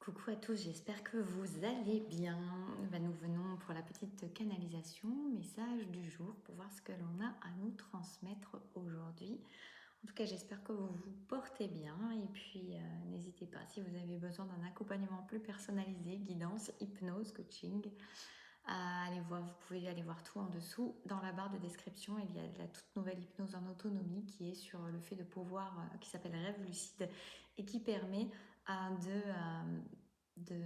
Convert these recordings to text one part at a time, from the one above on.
Coucou à tous, j'espère que vous allez bien. Nous venons pour la petite canalisation, message du jour pour voir ce que l'on a à nous transmettre aujourd'hui. En tout cas, j'espère que vous vous portez bien et puis n'hésitez pas si vous avez besoin d'un accompagnement plus personnalisé, guidance, hypnose, coaching, à aller voir, vous pouvez aller voir tout en dessous. Dans la barre de description, il y a la toute nouvelle hypnose en autonomie qui est sur le fait de pouvoir, qui s'appelle Rêve lucide et qui permet de,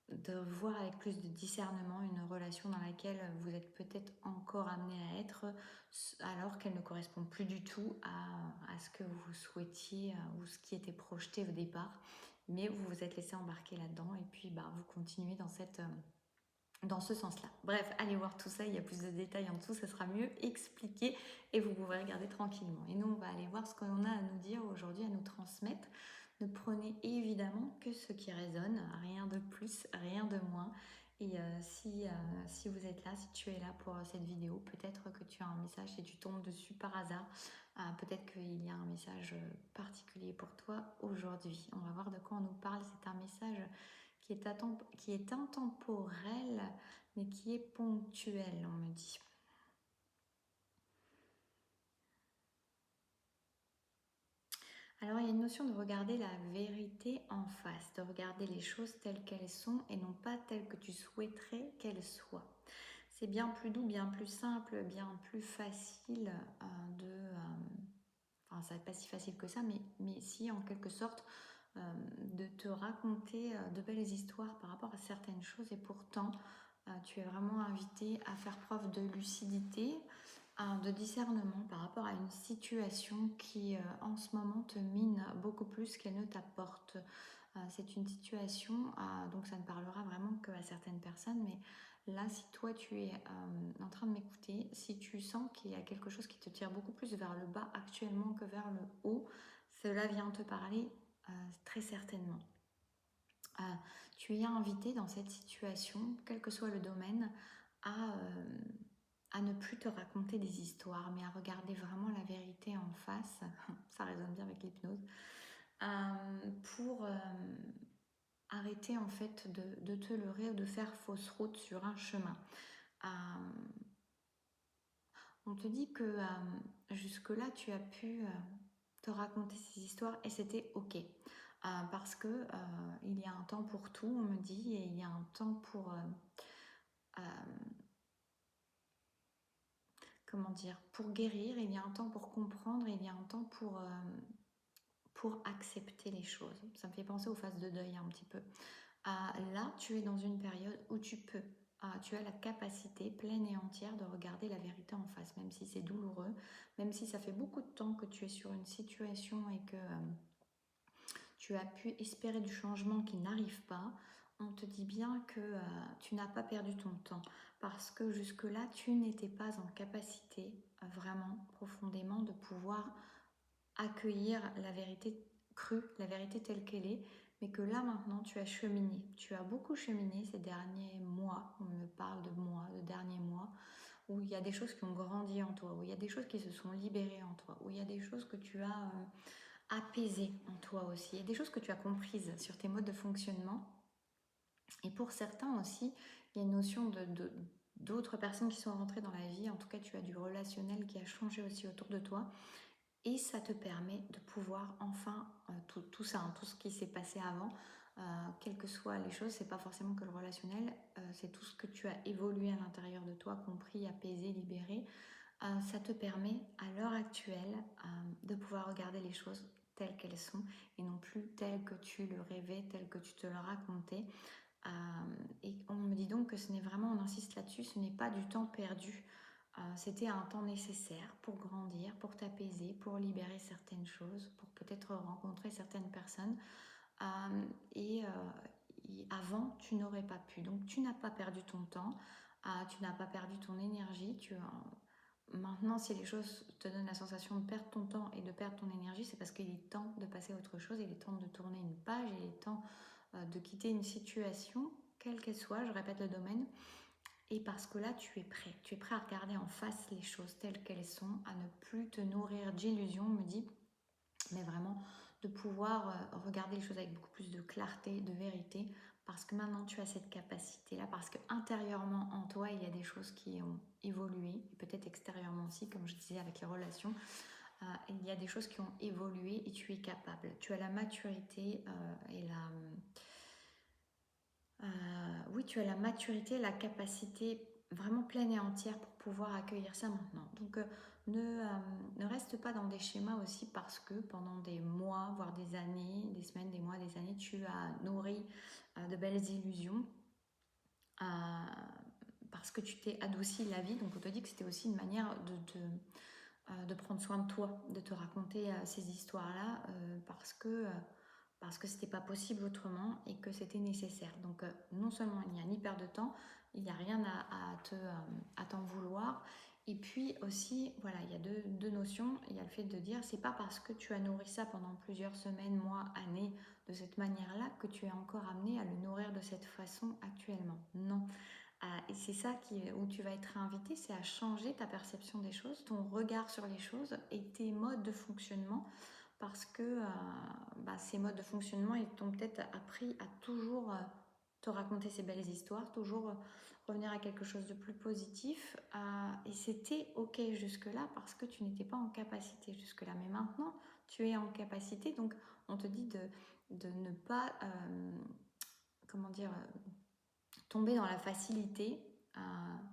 de voir avec plus de discernement une relation dans laquelle vous êtes peut-être encore amené à être alors qu'elle ne correspond plus du tout à ce que vous souhaitiez ou ce qui était projeté au départ, mais vous vous êtes laissé embarquer là-dedans et puis vous continuez dans ce sens-là. Bref, allez voir tout ça, il y a plus de détails en dessous, ça sera mieux expliqué et vous pouvez regarder tranquillement. Et nous, on va aller voir ce qu'on a à nous dire aujourd'hui, à nous transmettre. Ne prenez évidemment que ce qui résonne, rien de plus, rien de moins. Et si vous êtes là, si tu es là pour cette vidéo, peut-être que tu as un message et tu tombes dessus par hasard. Peut-être qu'il y a un message particulier pour toi aujourd'hui. On va voir de quoi on nous parle. C'est un message qui est intemporel, mais qui est ponctuel, on me dit. Alors, il y a une notion de regarder la vérité en face, de regarder les choses telles qu'elles sont et non pas telles que tu souhaiterais qu'elles soient. C'est bien plus doux, bien plus simple, bien plus facile enfin, ça va pas si facile que ça, mais si, en quelque sorte, de te raconter de belles histoires par rapport à certaines choses et pourtant, tu es vraiment invité à faire preuve de lucidité, de discernement par rapport à une situation qui en ce moment te mine beaucoup plus qu'elle ne t'apporte. C'est une situation, donc ça ne parlera vraiment qu'à certaines personnes, mais là si toi tu es en train de m'écouter, si tu sens qu'il y a quelque chose qui te tire beaucoup plus vers le bas actuellement que vers le haut, cela vient te parler très certainement. Tu es invité dans cette situation, quel que soit le domaine, à ne plus te raconter des histoires, mais à regarder vraiment la vérité en face. Ça résonne bien avec l'hypnose. Pour arrêter en fait de te leurrer ou de faire fausse route sur un chemin. On te dit que jusque-là, tu as pu te raconter ces histoires et c'était ok. Parce que il y a un temps pour tout, on me dit, et il y a un temps pour comment dire, pour guérir, il y a un temps pour comprendre, il y a un temps pour accepter les choses. Ça me fait penser aux phases de deuil un petit peu. Là, tu es dans une période où tu as la capacité pleine et entière de regarder la vérité en face, même si c'est douloureux, même si ça fait beaucoup de temps que tu es sur une situation et que tu as pu espérer du changement qui n'arrive pas. On te dit bien que tu n'as pas perdu ton temps parce que jusque-là, tu n'étais pas en capacité vraiment profondément de pouvoir accueillir la vérité crue, la vérité telle qu'elle est, mais que là maintenant tu as cheminé. Tu as beaucoup cheminé ces derniers mois, on me parle de mois, de derniers mois, où il y a des choses qui ont grandi en toi, où il y a des choses qui se sont libérées en toi, où il y a des choses que tu as apaisées en toi aussi, il y a des choses que tu as comprises sur tes modes de fonctionnement. Et pour certains aussi, il y a une notion d'autres personnes qui sont rentrées dans la vie, en tout cas tu as du relationnel qui a changé aussi autour de toi. Et ça te permet de pouvoir enfin, tout ça, hein, tout ce qui s'est passé avant, quelles que soient les choses, c'est pas forcément que le relationnel, c'est tout ce que tu as évolué à l'intérieur de toi, compris, apaisé, libéré. Ça te permet à l'heure actuelle de pouvoir regarder les choses telles qu'elles sont et non plus telles que tu le rêvais, telles que tu te le racontais. Et on me dit donc que ce n'est vraiment, on insiste là-dessus, ce n'est pas du temps perdu. C'était un temps nécessaire pour grandir, pour t'apaiser, pour libérer certaines choses, pour peut-être rencontrer certaines personnes. Et avant, tu n'aurais pas pu. Donc, tu n'as pas perdu ton temps, tu n'as pas perdu ton énergie. Maintenant, si les choses te donnent la sensation de perdre ton temps et de perdre ton énergie, c'est parce qu'il est temps de passer à autre chose, il est temps de tourner une page, il est temps de quitter une situation, quelle qu'elle soit, je répète le domaine, et parce que là, tu es prêt à regarder en face les choses telles qu'elles sont, à ne plus te nourrir d'illusions, me dit, mais vraiment de pouvoir regarder les choses avec beaucoup plus de clarté, de vérité, parce que maintenant tu as cette capacité-là, parce que intérieurement en toi, il y a des choses qui ont évolué, et peut-être extérieurement aussi, comme je disais avec les relations, il y a des choses qui ont évolué et tu es capable. Tu as la maturité et la... oui, tu as la maturité, la capacité vraiment pleine et entière pour pouvoir accueillir ça maintenant. Donc, ne reste pas dans des schémas aussi parce que pendant des mois, voire des années, des semaines, des mois, des années, tu as nourri de belles illusions euh, parce que tu t'es adouci la vie. Donc, on te dit que c'était aussi une manière de prendre soin de toi, de te raconter ces histoires-là parce que c'était pas possible autrement et que c'était nécessaire. Donc non seulement il n'y a ni perte de temps, il n'y a rien à t'en vouloir. Et puis aussi, voilà, il y a deux notions. Il y a le fait de dire, c'est pas parce que tu as nourri ça pendant plusieurs semaines, mois, années, de cette manière-là, que tu es encore amené à le nourrir de cette façon actuellement. Non. Et c'est ça où tu vas être invité, c'est à changer ta perception des choses, ton regard sur les choses et tes modes de fonctionnement parce que ces modes de fonctionnement, ils t'ont peut-être appris à toujours te raconter ces belles histoires, toujours revenir à quelque chose de plus positif. Et c'était OK jusque-là parce que tu n'étais pas en capacité jusque-là. Mais maintenant, tu es en capacité. Donc, on te dit de ne pas, comment dire, tomber dans la facilité,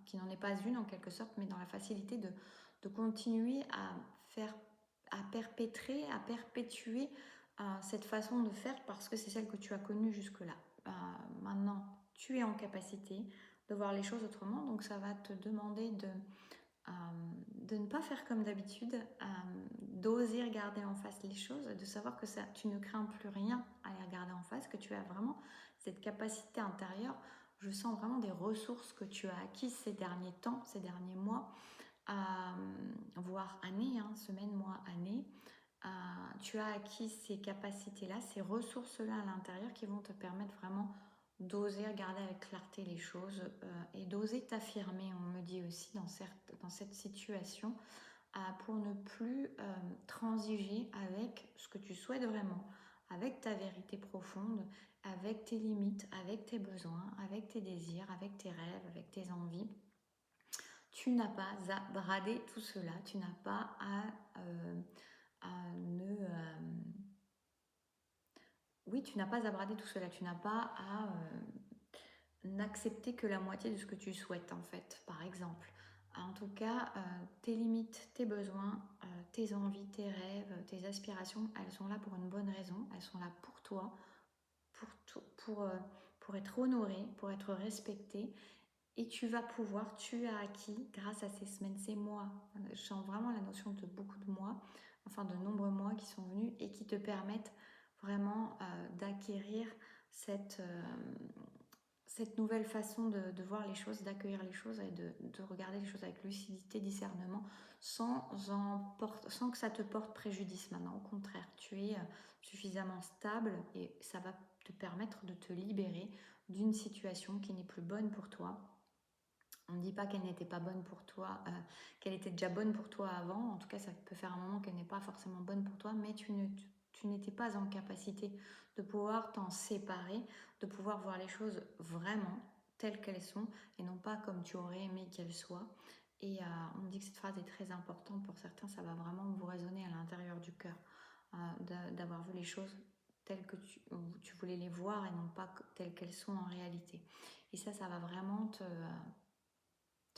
qui n'en est pas une en quelque sorte, mais dans la facilité de continuer à faire, à perpétrer, à perpétuer cette façon de faire parce que c'est celle que tu as connue jusque-là. Maintenant, tu es en capacité de voir les choses autrement, donc ça va te demander de ne pas faire comme d'habitude, d'oser regarder en face les choses, de savoir que ça, tu ne crains plus rien à les regarder en face, que tu as vraiment cette capacité intérieure. Je sens vraiment des ressources que tu as acquises ces derniers temps, ces derniers mois, voire années, semaines, mois, années. Tu as acquis ces capacités-là, ces ressources-là à l'intérieur qui vont te permettre vraiment d'oser regarder avec clarté les choses et d'oser t'affirmer, on me dit aussi dans cette situation, pour ne plus transiger avec ce que tu souhaites vraiment, avec ta vérité profonde, avec tes limites, avec tes besoins, avec tes désirs, avec tes rêves, avec tes envies. Tu n'as pas à brader tout cela, tu n'as pas oui, tu n'as pas à brader tout cela, tu n'as pas à n'accepter que la moitié de ce que tu souhaites en fait, par exemple. En tout cas, tes limites, tes besoins, tes envies, tes rêves, tes aspirations, elles sont là pour une bonne raison, elles sont là pour toi, pour être honoré, pour être respecté. Et tu vas pouvoir, tu as acquis, grâce à ces semaines, ces mois, je sens vraiment la notion de beaucoup de mois, enfin de nombreux mois qui sont venus et qui te permettent vraiment d'acquérir cette nouvelle façon de voir les choses, d'accueillir les choses et de regarder les choses avec lucidité, discernement, sans que ça te porte préjudice maintenant. Au contraire, tu es suffisamment stable et ça va te permettre de te libérer d'une situation qui n'est plus bonne pour toi. On ne dit pas qu'elle n'était pas bonne pour toi, qu'elle était déjà bonne pour toi avant. En tout cas, ça peut faire un moment qu'elle n'est pas forcément bonne pour toi, mais tu n'étais pas en capacité de pouvoir t'en séparer, de pouvoir voir les choses vraiment telles qu'elles sont et non pas comme tu aurais aimé qu'elles soient. Et on me dit que cette phrase est très importante pour certains, ça va vraiment vous résonner à l'intérieur du cœur, d'avoir vu les choses telles que tu voulais les voir et non pas telles qu'elles sont en réalité. Et ça va vraiment te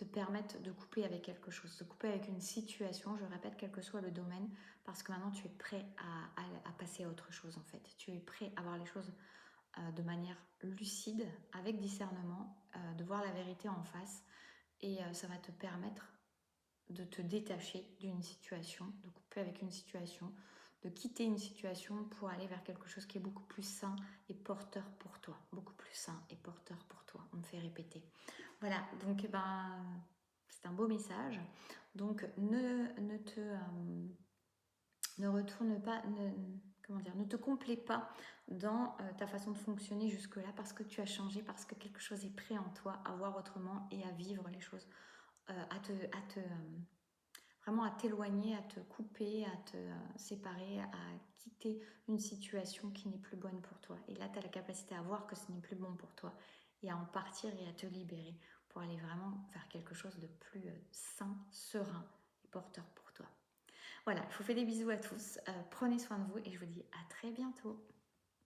permettre de couper avec quelque chose, de couper avec une situation, je répète, quel que soit le domaine, parce que maintenant tu es prêt à passer à autre chose en fait. Tu es prêt à voir les choses de manière lucide, avec discernement, de voir la vérité en face, et ça va te permettre de te détacher d'une situation, de couper avec une situation, de quitter une situation pour aller vers quelque chose qui est beaucoup plus sain et porteur pour toi, beaucoup plus sain et porteur pour toi. On me fait répéter. Voilà, donc c'est un beau message. Donc ne retourne pas, ne te complais pas dans ta façon de fonctionner jusque-là parce que tu as changé, parce que quelque chose est prêt en toi à voir autrement et à vivre les choses, vraiment à t'éloigner, à te couper, à te séparer, à quitter une situation qui n'est plus bonne pour toi. Et là, tu as la capacité à voir que ce n'est plus bon pour toi et à en partir et à te libérer pour aller vraiment faire quelque chose de plus sain, serein et porteur pour toi. Voilà, je vous fais des bisous à tous, prenez soin de vous et je vous dis à très bientôt.